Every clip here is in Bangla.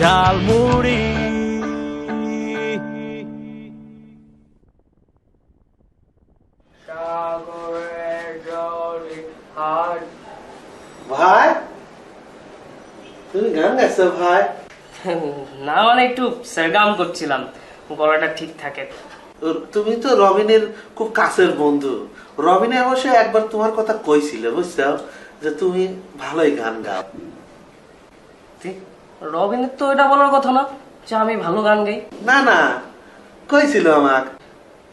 ঝালমুড়ি। ভাই তুমি গান গাইছো ভাই? না মানে একটু সেরগাম করছিলাম, গলাটা ঠিক থাকে। তুমি তো রবিনের খুব কাছের বন্ধু। রবিনে অবশ্য একবার তোমার কথা কইছিল বুঝছো, যে তুমি ভালোই গান গাও। রবিনের তো এটা বলার কথা না যে আমি ভালো গান গাই। না না, কইছিল আমাক।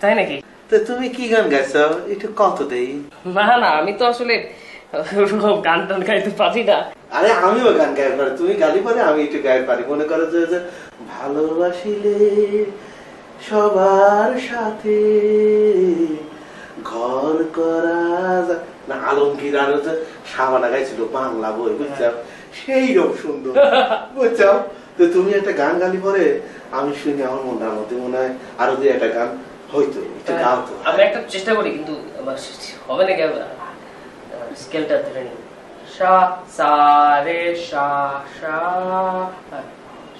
তাই নাকি? তো তুমি কি গান গাইছো একটু কত দেই? না না, আমি তো আসলে গান টান গাইতে পারি না। আরে আমিও গান গাইতে পারি, তুমি গালি পারে আমি একটু গাইতে পারি। মনে করো যে ভালোবাসিলে সবার সাথে ঘর করা না, আলমগীর আর সাবানা গাইছিল বাংলা বই বুঝছো, সেই রকম সুন্দর বুঝছো। তো তুমি একটা গান গালি পরে আমি শুনি, আমার মনটার মধ্যে মনে হয় আরো দুই একটা গান হইতো, একটু গাও তো। আমি একটা চেষ্টা করি, কিন্তু হবে নাকি? স্কেলটা ধরে নি। সা সা রে সা সা।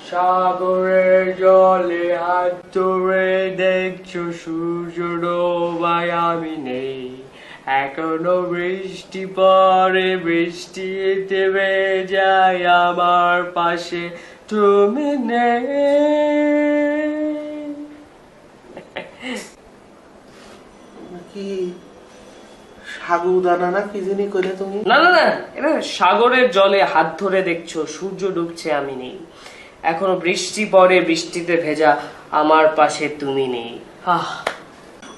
সাগরের জলে হাত ধরে দেখছো সূর্য ডোবায় আমি নেই, এখনো বৃষ্টি পরে বৃষ্টি দেবে যায় আমার পাশে তুমি নেই। কি সাগুদানা না কি জানি কইলে তুমি? না না না, এটা সাগরের জলে হাত ধরে দেখছো সূর্য ডুবছে আমি নেই, এখনো বৃষ্টি পড়ে বৃষ্টিতে ভেজা আমার পাশে তুমি নেই।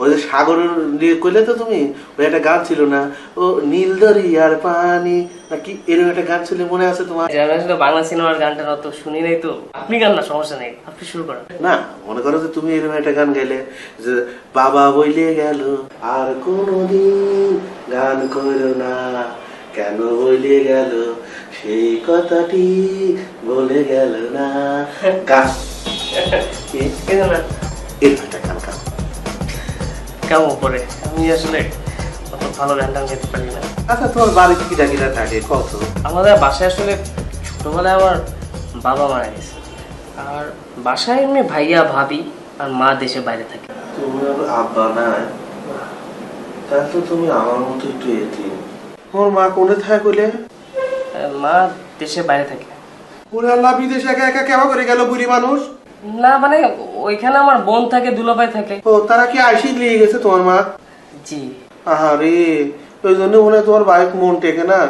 ওই যে সাগর নিয়ে কইলে তো তুমি, ওই একটা গান ছিল না, ও নীল দরিয়ার পানি নাকি এরকম একটা গান ছিল, মনে আছে তোমার? আসলে বাংলা সিনেমার গানটা অত শুনি নাই তো। আপনি গান না, সমস্যা নেই, আপনি শুরু করেন। না মনে করো যে তুমি এরকম একটা গান গাইলে যে বাবা বইলে গেল আর কোনদিন গান করো না, কেন বইলে গেল সেই কথাটি বলে গেল না। গান এরকম একটা গান গাও। কেমন করে? আমি আসলে অত ভালো গান টান গাইতে পারি না। আচ্ছা তোমার বাড়িতে কিটা কিটা থাকে কত? আমাদের বাসায় আসলে ছোটবেলায় আমার বাবা মারা গেছে, আর বাসায় এমনি ভাইয়া ভাবি আর মা দেশে বাইরে থাকে। তোমার আব্বা নাই, তাহলে তো তুমি আমার মতো একটু এতিম। তোমার মা কোনে থাকে কইলে? মা দেশে বাইরে থাকে। ওরে আল্লাহ, বিদেশে একা একা কেমন করে গেল বুড়ি মানুষ? না মানে ওইখানে আমার বোন থাকে, দুলাভাই থাকে। ও তারা কি আইসি নিয়ে গেছে তোমার মা? জি। আহারে, ওই জন্য মনে হয় তোমার বাইক মন টেকে না,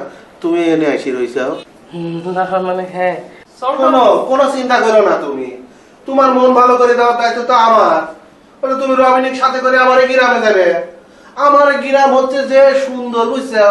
তুমি এনে আইসি রইছাও। না মানে হ্যাঁ, শোনো, কোনো চিন্তা করো না তুমি, তোমার মন ভালো করে দেওয়ার দায়িত্ব তো আমার। বলে তুমি রবিনিক সাথে করে আমার গ্রামে যাবে। আমার গ্রাম হচ্ছে যে সুন্দর বুঝছো,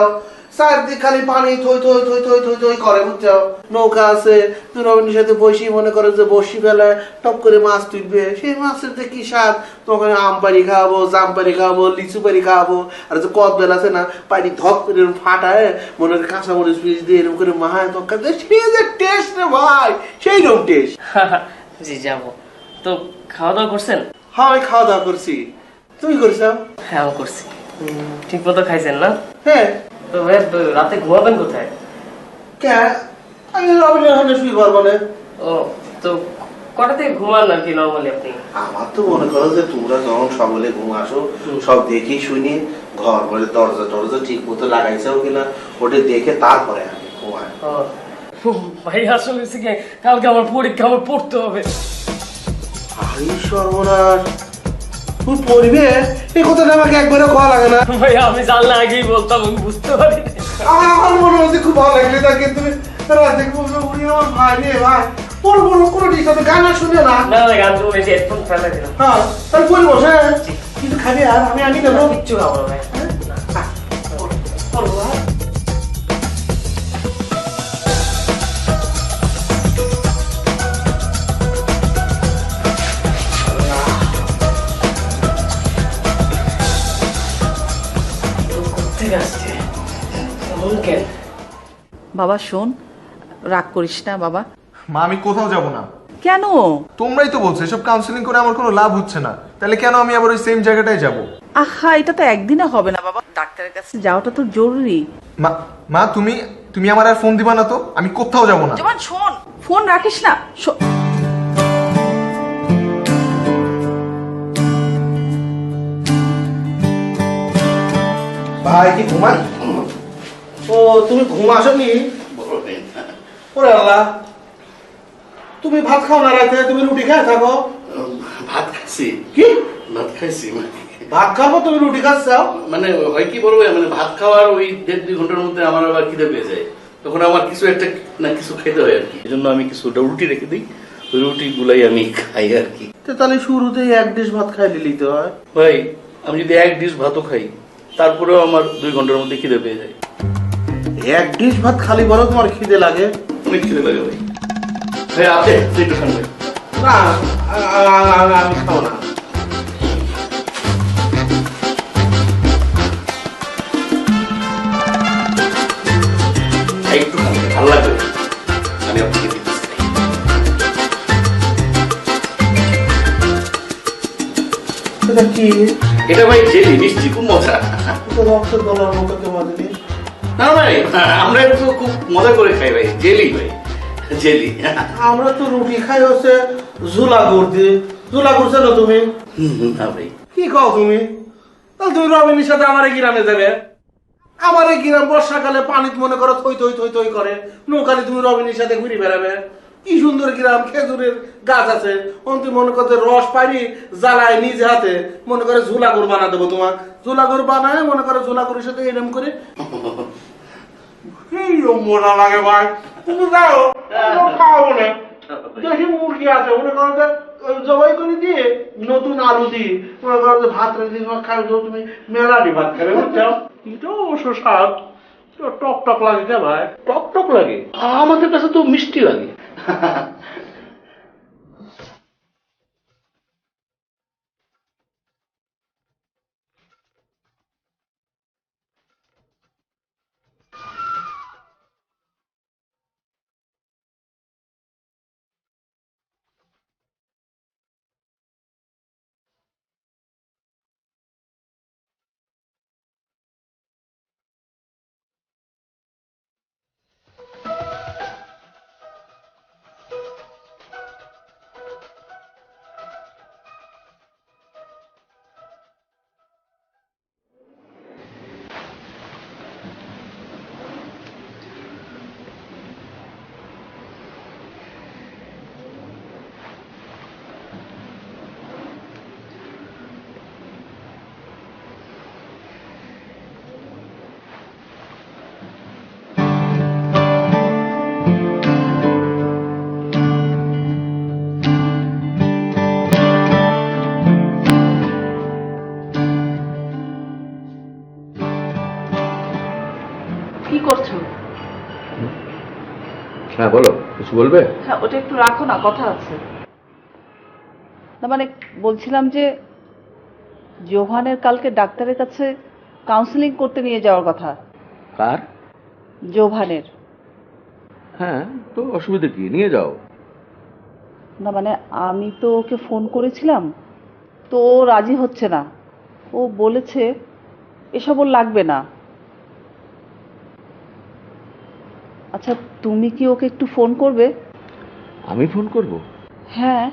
চারদিক খালি পানি থই থই থই থই থই থই করে বুঝছো। নৌকা আছে, তুমি রবিনের সাথে বসি মনে করো যে বসি ফেলে টপ করে মাছ তুলবে, সেই মাছের যে কি স্বাদ। তোমাকে আম পাড়ি খাওয়াবো, জাম পাড়ি খাওয়াবো, লিচু পাড়ি খাওয়াবো, আর যে কদ বেল আছে না, পানি ধপ করে ফাটায় মনে করে কাঁচা মরিচ পিস দিয়ে এরকম করে মাহায় তরকারি, সেই যে টেস্ট রে ভাই, সেই রকম টেস্ট। জি যাবো। তো খাওয়া দাওয়া করছেন? হ্যাঁ আমি খাওয়া দাওয়া করছি, তুমি করছো? হ্যাঁ আমি করছি। ঠিক মতো খাইছেন না? হ্যাঁ। তো ভাই রাতে ঘুমাবেন কোথায়? কে? আমি রবিনের হাতে শুই পারবো না। ও তো কটা থেকে ঘুমান আর কি নর্মালি আপনি? আমার তো মনে করো যে তোমরা যখন সকলে ঘুম আসো সব দেখি শুনি, ঘর বলে দরজা টরজা ঠিক মতো লাগাইছো কিনা ওটা দেখে তারপরে আমি ঘুমাই। ভাই আসলে কালকে আমার পরীক্ষা, আমার পড়তে হবে। আরে সর্বনাশ, তুই পড়বে? এই কথাটা আমাকে একবারে খাওয়া লাগে না ভাই আমি জানলে আগেই বলতাম, আমি বুঝতে পারি। আমার মনে হচ্ছে খুব ভালো লাগলে তা, কিন্তু রাতে বলবো উনি আমার ভাই রে ভাই, পড়বো কোনো ডিস্টার্ব, গান শুনে না। না না, গান শুনে হেডফোন ফেলে দিলাম। হ্যাঁ তাহলে পড়বো। হ্যাঁ কিন্তু খাবি আর আমি আনি দেবো। কিচ্ছু খাবো না ভাই। পড়বো। বাবা শোন, রাগ করিস না বাবা। মা আমি কোথাও যাব না। কেন? তোমরাই তো বলছো এসব কাউন্সিলিং করে আমার কোনো লাভ হচ্ছে না, তাহলে কেন আমি আবার ওই সেম জায়গাটায় যাব? আহা, এটা তো একদিনে হবে না বাবা, ডাক্তারের কাছে যাওয়াটা তো জরুরি। মা মা তুমি তুমি আমার আর ফোন দিবা না তো, আমি কোথাও যাব না। যেমন শোন, ফোন রাখিস না। ভাই কি ঘুমাই? ও তুমি ঘুম আসনি? ওরে আল্লাহ, তুমি ভাত খাও না রাতে, তুমি রুটি খায় থাকো। ভাত খাইছি। কি ভাত খাইছি ভাত খাবো, তুমি রুটি খাচ্ছ? মানে হয় কি বলবো, মানে ভাত খাওয়ার ওই 1.5-2 ঘন্টার মধ্যে আমার আবার খিদে পেয়ে যায়, তখন আমার কিছু একটা না কিছু খেতে হয় আর কি। এই জন্য আমি কিছুটা রুটি রেখে দিই, ওই রুটি গুলাই আমি খাই আর কি। তাহলে শুরুতেই 1 ডিশ ভাত খাইলে নিতে হয়। ভাই আমি যদি 1 ডিশ ভাতও খাই, তারপরেও আমার 2 ঘন্টার মধ্যে খিদে পেয়ে যায়। 1 ডিশ ভাত খালি বড় তোমার খিদে লাগে? অনেক খিদে লাগে ভাই। ভাই আপনি একটু খান ভাই। না, আমি খাও না। একটু খান, ভালো লাগবে, আমি আপনাকে দিতেছি। এটা কি? এটা ভাই জেলি, মিষ্টি, খুব মজা। এটা রক্তের গলার মতো কেমন জিনিস? না ভাই, আমরা একটু খুব মজা করে খাই ভাই, জেলি ভাই, জেলি। আমরা তো রুটি খাই হচ্ছে ঝুলা গুড় দিয়ে। ঝুলা গুড় না তুমি? না ভাই। কি খাও তুমি? তাহলে তুমি রবিনের সাথে আমার এই গ্রামে যাবে। আমার এই গ্রাম বর্ষাকালে পানিত মনে করো থই থই থই থই করে, নৌকালে তুমি রবিনের সাথে ঘুরে বেড়াবে। কি সুন্দর গ্রাম, খেজুরের গাছ আছে, তুমি মনে করতে রস পাইনি জ্বালায় নিজে হাতে মনে করে ঝুলা গুড় বানা দেবো তোমার। ঝুলা গুড় বানায় মনে করে ঝুলা গুড়ের সাথে এরম করে মজা লাগে ভাই। তুমি যাও, খাওয়াবো না। দেশি মুরগি আছে মনে করো যে জবাই করে দিয়ে নতুন আলু দিয়ে মনে করো যে ভাত রেখে তোমার খাবে, তুমি মেলাডি ভাত খাবে, বুঝছো? এটাও অবশ্য স্বাদ, টক টক লাগে না ভাই? টক টক লাগে, আমাদের কাছে তো মিষ্টি লাগে। কি করছো? হ্যাঁ বলো, কিছু বলবে? হ্যাঁ, ওটা একটু রাখো না, কথা আছে। না মানে বলছিলাম যে জোহানের কালকে ডাক্তারের কাছে কাউন্সিলিং করতে নিয়ে যাওয়ার কথা। কার? জোহানের। হ্যাঁ, তো অসুবিধা কি, নিয়ে যাও। না মানে আমি তো ওকে ফোন করেছিলাম, তো ও রাজি হচ্ছে না। ও বলেছে এসব ওর লাগবে না। আচ্ছা, তুমি কি ওকে একটু ফোন করবে? আমি ফোন করব? হ্যাঁ।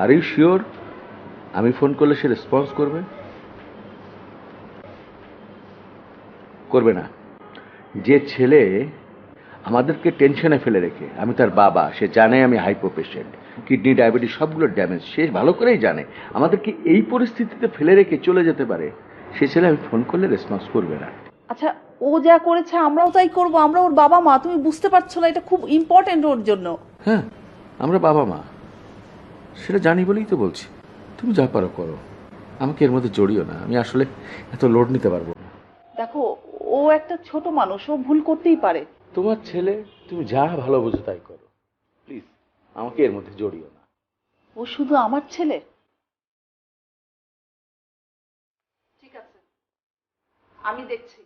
আর ইউ শিওর আমি ফোন করলে সে রেসপন্স করবে? করবে না। যে ছেলে আমাদেরকে টেনশনে ফেলে রেখে, আমি তার বাবা, সে জানে আমি হাইপো পেশেন্ট, কিডনি ডায়াবেটিস সবগুলো ড্যামেজ, সে ভালো করেই জানে আমাদেরকে এই পরিস্থিতিতে ফেলে রেখে চলে যেতে পারে। সে ছেলে আমি ফোন করলে রেসপন্স করবে না। আচ্ছা, ও যা করেছে আমরাও তাই করব। আমরা ওর বাবা মা, তুমি বুঝতে পারছো না? এটা খুব ইম্পর্টেন্ট ওর জন্য। হ্যাঁ, আমরা বাবা মা, সেটা জানি বলেই তো বলছি। তুমি যা পারো করো, আমাকে এর মধ্যে জড়িও না। আমি আসলে এত লোড নিতে পারবো না। দেখো, ও একটা ছোট মানুষ, ও ভুল করতেই পারে। তোমার ছেলে, তুমি যা ভালো বুঝো তাই করো, প্লিজ আমাকে এর মধ্যে জড়িও না। ও শুধু আমার ছেলে। ঠিক আছে, আমি দেখছি।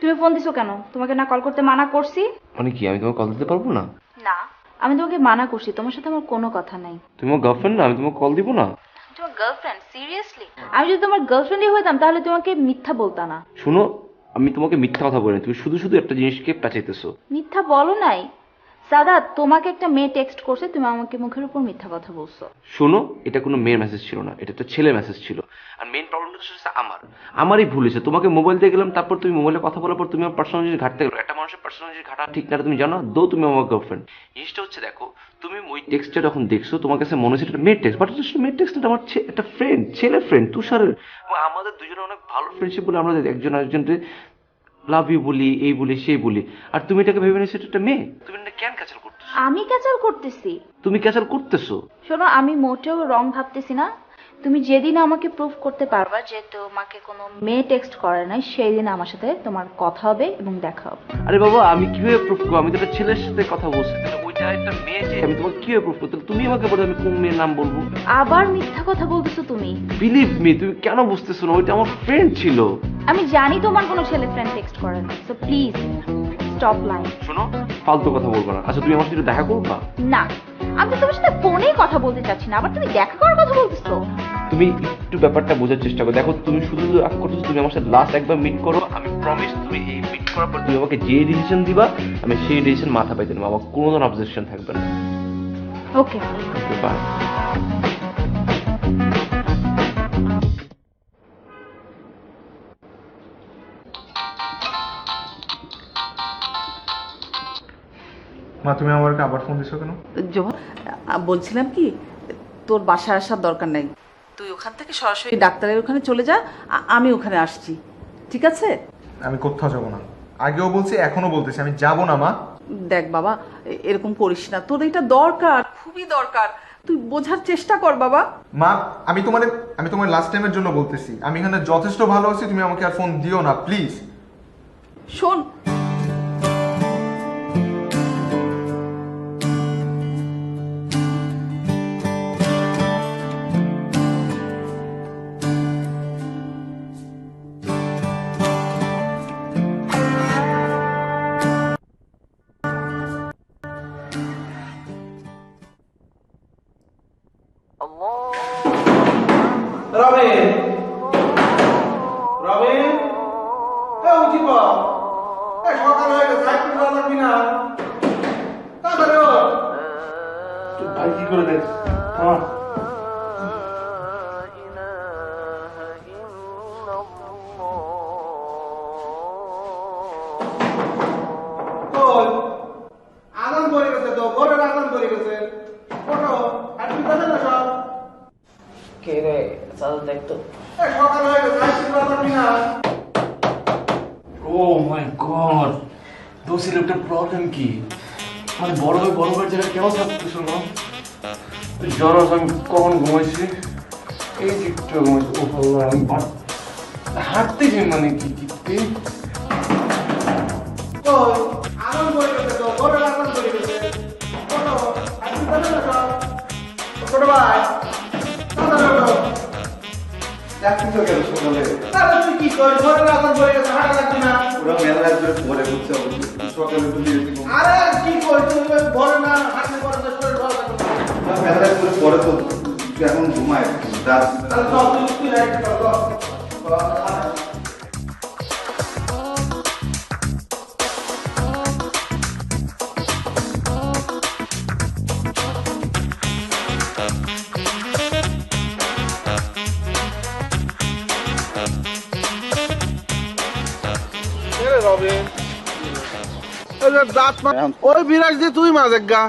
তুমি ফোন দিছো কেন? তোমাকে না কল করতে মানা করছি? মানে কি আমি তোমাকে কল দিতে পারবো না? না, আমি তোমাকে মানা করছি, তোমার সাথে আমার কোনো কথা নাই। তুমি আমার গার্লফ্রেন্ড না, আমি তোমাকে কল দিব না। তোমার গার্লফ্রেন্ড? সিরিয়াসলি? আমি যদি তোমার গার্লফ্রেন্ডই হইতাম তাহলে তোমাকে মিথ্যা বলতা না। শুনো, আমি তোমাকে মিথ্যা কথা বলিনি, তুমি শুধু শুধু একটা জিনিসকে পেঁচাইতেছো। মিথ্যা বলো নাই সাদাত, তোমাকে একটা মেয়ে টেক্সট করছে, তুমি আমাকে মুখের উপর মিথ্যা কথা বলছো। শোনো, এটা কোনো মেয়ের মেসেজ ছিল না, এটা একটা ছেলের মেসেজ ছিল। আর মেইন প্রবলেমটা হচ্ছে আমারই ভুল হয়েছে। তোমাকে মোবাইল দিয়ে গেলাম, তারপর তুমি মোবাইলে কথা বলার পর তুমি আমার পার্সোনাল জিনিস ঘাটতে গেলো। একটা মানুষের পার্সোনাল জিনিস ঘাটা ঠিক না, তুমি জানো? দো তুমি আমার গার্লফ্রেন্ড। জিনিসটা হচ্ছে দেখো, তুমি ওই টেক্সটটা যখন দেখছো তোমার কাছে মনে হচ্ছে একটা মেয়ের টেক্সট, বাট মেয়ের টেক্সটটা আমার একটা ফ্রেন্ড, ছেলে ফ্রেন্ড তুষারের। আমাদের দুজনের অনেক ভালো ফ্রেন্ডশিপ বলে আমরা একজন আরেকজনকে লাভ ইউ বলি, এই বলি সেই বলি, আর তুমি এটাকে ভেবে নিয়েছো এটা একটা মেয়ে। তুমি এটা কেন ক্যাচাল করতেছো? আমি ক্যাচাল করতেছি? তুমি ক্যাচাল করতেছো। শোনো, আমি মোটেও রং ভাবতেছি না। তুমি যেদিন আমাকে প্রুফ করতে পারবা যে তোমাকে কোনো মেয়ে টেক্সট করে নাই, সেই দিন আমার সাথে তোমার কথা হবে এবং দেখা হবে। আরে বাবা, আমি কিভাবে প্রুফ করবো? আমি তো একটা ছেলের সাথে কথা বলছি, তাহলে ওইটা একটা মেয়ে, যে আমি তোমাকে কিভাবে প্রুফ করতে? তুমি আমাকে বলো আমি কোন মেয়ের নাম বলবো? আবার মিথ্যা কথা বলতেছো তুমি। বিলিভ মি, তুমি কেন বুঝতেছো না? ওইটা আমার ফ্রেন্ড ছিল। আমি জানি তোমার কোনো ছেলে ফ্রেন্ড টেক্সট করে না, সো প্লিজ স্টপ লাইং। শোনো, ফালতু কথা বলবো না। আচ্ছা, তুমি আমার সাথে দেখা করবা? না, আমি তো তোমার সাথে ফোনেই কথা বলতে চাচ্ছি না, আবার তুমি দেখা করার কথা বলতেছো। তুমি একটু ব্যাপারটা বোঝার চেষ্টা করো। দেখো, তুমি শুধু রাগ করছো। তুমি আমার সাথে লাস্ট একবার মিট করো, আমি প্রমিস তুমি এই মিট করার পর তুমি আমাকে যে ডিসিশন দিবা আমি সেই ডিসিশন মাথা পাইতে নেবো, আমার কোনো ধরনের অবজেকশন থাকবে না। Okay bye. মা, তুমি আমাকে আবার ফোন দিছো কেন? জোহর, বলছিলাম কি, তোর বাসায় আসার দরকার নাই, তুই ওখান থেকে সরাসরি ডাক্তারের ওখানে চলে যা, আমি ওখানে আসছি, ঠিক আছে? আমি কোথাও যাবো না, আগেও বলছি এখনো বলতেছি আমি যাবো না মা। দেখ বাবা, এরকম করিস না, তোর এটা দরকার, খুবই দরকার, তুই বোঝার চেষ্টা কর বাবা। মা, আমি তোমার লাস্ট টাইমের জন্য বলতেছি, আমি এখানে যথেষ্ট ভালো আছি, তুমি আমাকে আর ফোন দিও না প্লিজ। শোন, রবিন, রবিন, উঠি পর, সকাল হয়ে গেছে, একটু ভালো লাগবি না? তাড়াতাড়ি ওঠ। ভাই কি করে দেখ? হ্যাঁ, কই? আজান পড়ে গেছে তো, ভোরের আজান পড়ে গেছে। ওঠো, একটু যাবে না সব? কে রে সাদাত? দেখতো সকাল হয়ে গেছে, একটু ভালো লাগবি না? ও মাই গড, দোষী লোকটার প্রবলেম কি? মানে বড় হয়ে জায়গায় কেন থাকতেছো না? জ্বর আছে, আমি কখন ঘুমাইছি? এই যে একটু ঘুমাইছি। ও ভালো, আমি হাঁটতেছি মানে কি কই? আজান পড়ে গেছে তো, ভোরের আজান পড়ে গেছে। ওঠো, একটু যাবে না সব? ছোট ভাই, তাড়াতাড়ি ওঠো। চাকরিটা কেন সকালে? তাহলে তুই কি করিস? ভোরের আজান পড়ে গেছে, হাঁটা লাগবে না? ওরা মেলা ধরে পরে বুঝছে সকালে তুমি আরে কি করিস? তুমি ভোরে না হাঁটলে পরে তো শরীর ভালো থাকবে না। মেলা করে পরে তো এখন ঘুমায় রাত। তাহলে চল, তুই রাইট কর, চল। ওই বিরাজ দিয়ে তুই মাঝে গা,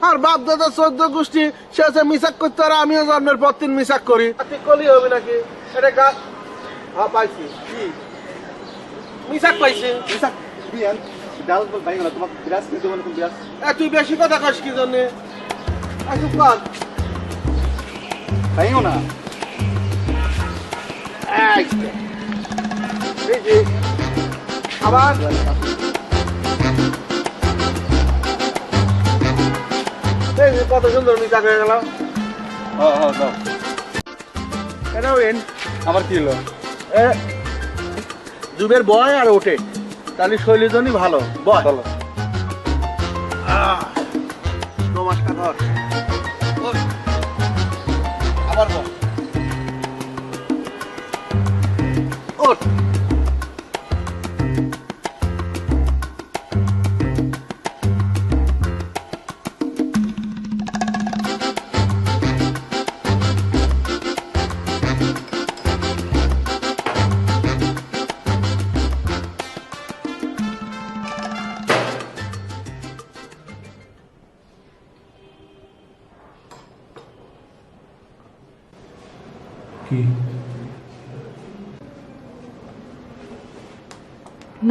আর বাপ দাদা 14 গোষ্ঠী সে আছে মিসাক করতে, আর আমিও জন্মের পর দিন মিসাক করি। তুই কলি হবে নাকি? এটা গা পাইছি কি মিসাক পাইছি? মিসাক বিয়ান ডাল বল ভাই না তোমার বিরাজ কি দেবো না তুমি বিরাজ। তুই বেশি কথা কস কি জন্যে? কর ভাইও না। এই যে আবার এই যে কত সুন্দর মিসাক হয়ে গেল। আবার কি হলো? যুগের বয় আর ওঠে তাহলে শৈলীর জন্যই ভালো বল নমস্কার ধর আবার বল ওঠ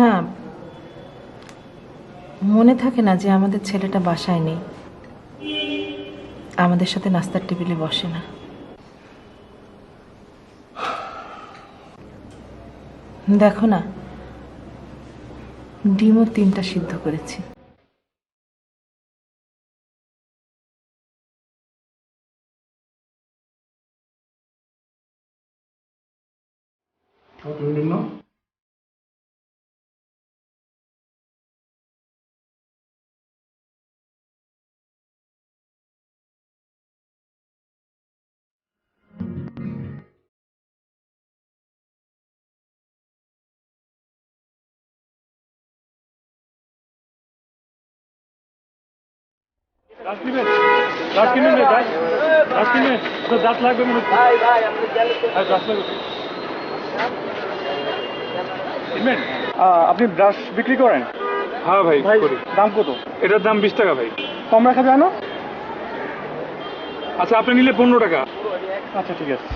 না, মনে থাকে না যে আমাদের ছেলেটা বাসায় নেই, আমাদের সাথে নাস্তার টেবিলে বসে না। দেখো না, ডিমও 3টা সিদ্ধ করেছি। আপনি ব্রাশ বিক্রি করেন? হ্যাঁ ভাই করি। দাম কত? এটার দাম 20 টাকা ভাই। কম রাখা যায় না? আচ্ছা আপনি নিলে 15 টাকা। আচ্ছা ঠিক আছে।